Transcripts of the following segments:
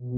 السلام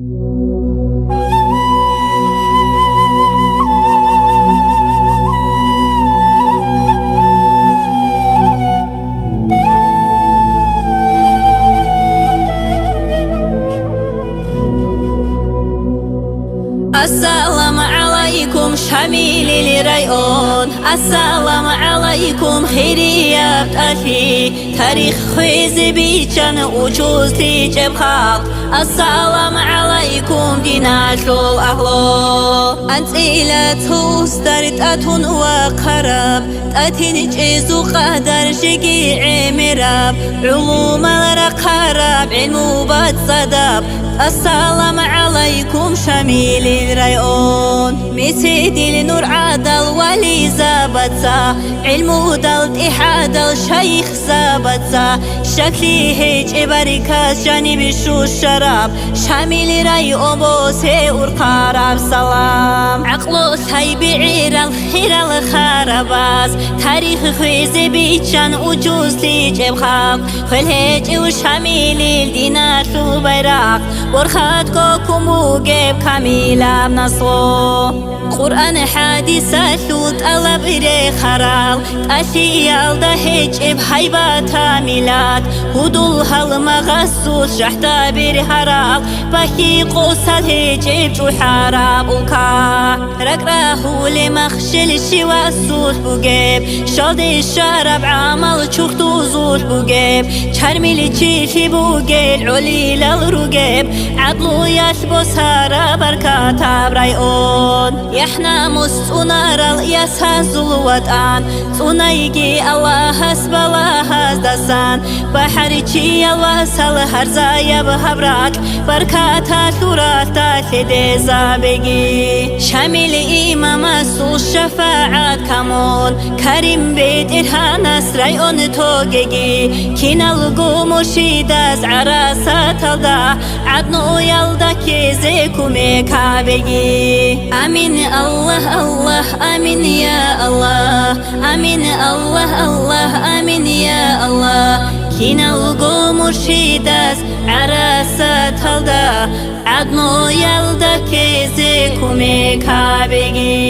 عليكم شميل الريون، السلام عليكم خيرية بتأتي تاريخ خويز بيجان وجوز تجيب خلق. السلام عليكم ديناشو الأهلو أنت إلى توسترت أتون وقرب تأتي نجيزو قدر شقي عمراب علوم الرقرب علمو بتصدب. السلام عليكم شميل الريون مسيد النور عدل ولي زابتسا علمو دلت إحاد الشيخ زابتسا شكلي هيج إباركاس جانب شو الشراب شميل ريون بوسي ورقارب سلام عقلو ساي بعير الخير الخرباس تاريخ خويز بيجان وجوز ليجيب خاق خل هيج وشميل الدينار شو بيراق ورخات كوكم وجيب كاميلا بنصلو قرآن حادثة ثوت الله بري خرال أشياء دهج بحيبات ميلاد هدولها المغسوس شحتا بري هرال بحي قوسا الهج بجحارا بوكا رقراه لمخشل شوا السوس بوجيب شادي الشارب عمل شوختو زوس بوجيب شرمي لتشيفي بوجيب علي للرقيب عدلو يشبو سارا بركاتا برايون يحنا مستونار الياساز الوطن تونايجي الله حسب الله دسان بحريتي الله سال هرزايا بهبراك بركاتا ثوراتا كده زابجي شامل إمام السوق شفاعات كمون كريم بيت إرهانس رايون توجي كنا لقو مرشيداز عراسات الدا عدنو يلدا كيزيكو ميكابجي آمين الله الله آمين يا الله آمين الله الله آمين يا الله كنا لقو مرشيداز عراسات الدا عدنو يلدا كيزيكو ميكابجي